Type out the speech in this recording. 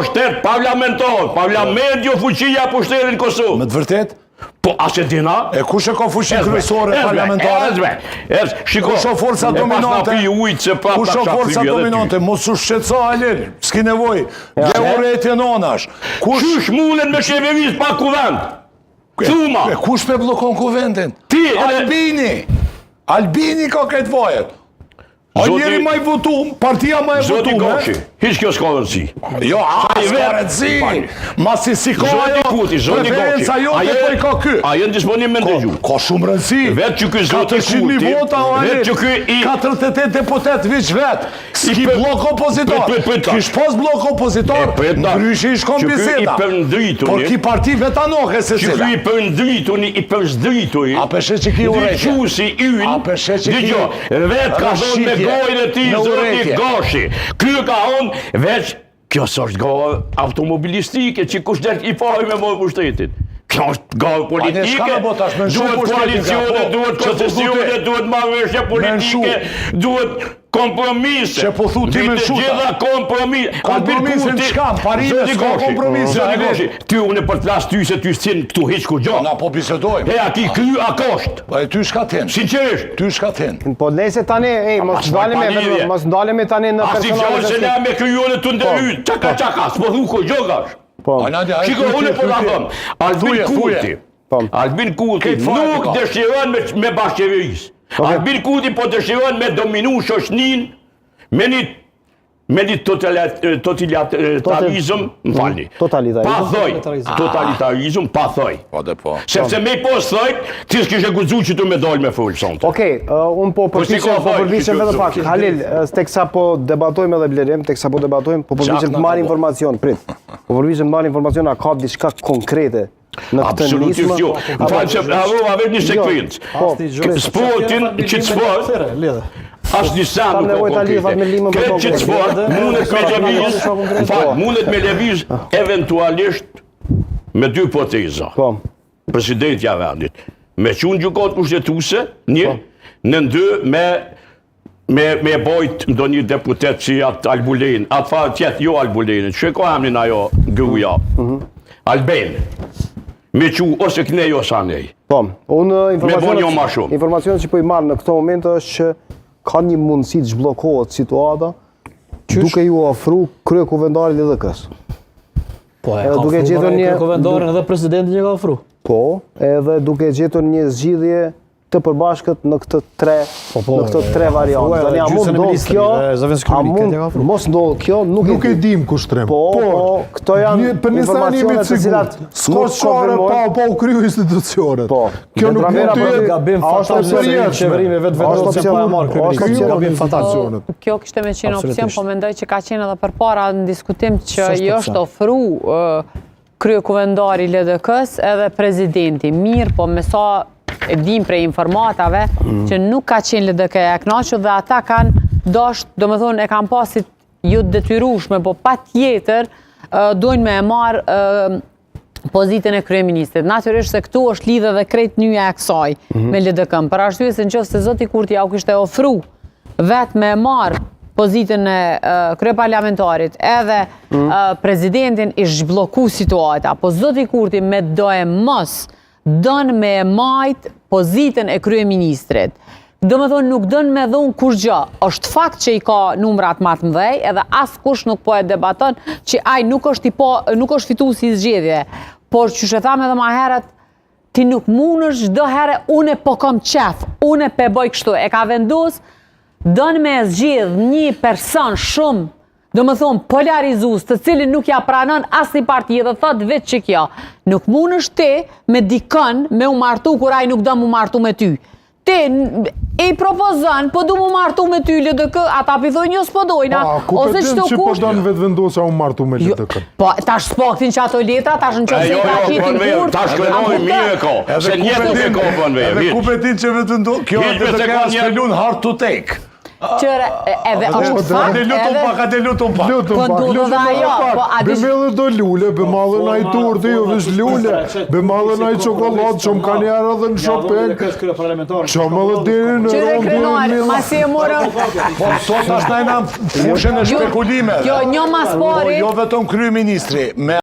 shtet parlamentar, parlament jo fuqia pushtetin Kosovë. Me të vërtet? Po, asë dina... E kush e ka fuqi kryesore parlamentare? Kush o forca dominante? Kush o forca dominante? Mos u shqetëso Halil, s'ki nevoj. Gje uretje nonash. Kush mullet me qeveris pa kuvend? Thuma! Kush me blokon kuvendin? Ti! Albini ka këtë vajet. A njeri ma i votum, partia ma i votum, Zoti Gashi, hiç kjo s'ka rëndësi. Jo, s'ka rëndësi. Ma si ka ajo, preferenca jo të po i ka ky. A jenë disponim me ndëgju. Ka shumë rëndësi. Vetë që ky Zoti Kuti, vetë që ky 48 deputet viç vetë, s'ki blok opozitor. Kish pos blok opozitor, ndryshe ish kom biseda. Por ki parti vetanohe se cila. Që ky i përndrituni, i përzdrituni. A peshe që ki urejtje. Dyqusi yn, A peshe që ki vetë ka thonë me gojnë e ti, Zoti Gashi. Ky ka thonë veç, kjo s'është gojë automobilistike, që kush dert i pari me mojë pushtetit. Kjo është gojë politike, duhet koalicione, duhet koncesione, duhet marrëveshje politike, duhet kompromise. Që po thu ti me shuta. Gjitha kompromise. Kompromise në shkam, parime s'ka kompromise. Ty unë për të flas ty se ty s'cin këtu hiç kur gjo. Na po bisedojmë. E aki ky a kosht. Po e ty shka tin. Sinqerisht. Ty shka tin. Po lese tani, mos ndalemi tani në personale. Asi fjallë se ne me kryone të ndërry, qaka, s'po thu kur gjogash. Shiko, unë po la thëm, Albin Kuti nuk dëshiron me bashkëqeverisë. Albin Kuti po dëshiron me dominu shoqënin, me një totalitarizëm, më falni. Pa thoj, totalitarizëm, pa thoj. Sepse me i pos thoj, ti s'kishe guzu që tu me dojnë me full sonte. Okej, unë po përvishem vetë pak. Halil, teksa po debatojmë edhe Blerim, teksa po debatojmë, po përvishem të marrë informacion, prit. Po përvishem të marrë informacion, a ka diçka konkrete në këtë nismë? Absolutisht jo. Më falë që avë një sekvencë. Sportin që të sport, asë një samë nuk o konkrete. Kretë që të sport, mundet me leviz eventualisht me dy hipoteza. Presidentja vendit. Me qunë gjukat kushtetuese, një, në ndë me bojt ndo një deputet që atë Albulejn, atë farë tjetë jo Albulejn, që ka emnin ajo gruja, Alben. Me që ose kënej ose anej. Informacionet që po i marrë në këto moment është që ka një mundësi të zhbllokohet situata duke ju ofru kryekumvendarit e LDK-s. Po, e ka ofru kryekumvendarin edhe presidentin që ka ofru. Po, edhe duke gjetur një zgjidhje të përbashkët në këtë tre variantë. Tani a mund ndodh kjo? Mos ndodh kjo, nuk e dim kushtrim. Po, këto janë informacionet të cilat s'ka çfarë pa u kriju institucionet. Kjo nuk mund të jetë gabim fatal se qeverimi vetë se po e marr kryeministri. Gabim fatal. Kjo kishte me qenë opcion, po mendoj që ka qenë edhe përpara në diskutim që i është ofru kryekuvendari LDK-s edhe presidenti. Mirë, po me sa e dim prej informatave që nuk ka qenë LDK e knaqur dhe ata kanë dosht, do me thonë, e kanë pasit ju detyrueshme, po pa tjetër dojnë me e marë pozitën e kryeministrit. Natyrisht se këtu është lidhe dhe krejt njëja e kësaj me LDK-n. Për arsye se nëse zoti Kurti ja u kishte ofru vetë me e marë pozitën e kryeparlamentarit edhe presidentin i zhblloku situata, po zoti Kurti me doje mos dënë me majt pozitën e kryeministrit. Do me thonë nuk dënë me dhonë kush gjë. Është fakt që i ka numrat ma të mdhej edhe as kush nuk po e debaton që aj nuk është fitu si zgjedhje. Por që që thamë edhe ma herët, ti nuk munësh çdo herë une po kom qef, une pe boj kështu. E ka vendus, dënë me zgjedh një person shumë, do më thonë polarizus, të cilin nuk ja pranon asni parti dhe thot vetë që kjo. Nuk mund është ti me dikën me u martu kur ai nuk do mu martu me ty. Ti i propozon, po du mu martu me ty LDK, ata pithoj një s'po dojna. Ose qëto që po danë vetë vendosa u martu me LDK. Po, tash s'paktin që ato letra, tash në qëse ka qitin kur. Tash kërnoj mirë ko, se njëtë me ko për në vejë. Edhe ku petin që vetë vendosa, kjo LDK është pelun hard to take. Qëre, edhe është fakt, Ade lutum pak. Po ndodhë dhe ajo, po a Be me dhe do lule, be malë na i turti, jo vish lule, be malë na i qokolat, që më ka njerë edhe në Chopin, që më dhe dini në Qëre rëmë krenar, masi e morëm. Po sot është najna fushën e shpekulimet. Jo, një mas pari. Jo vetëm kryeministri, me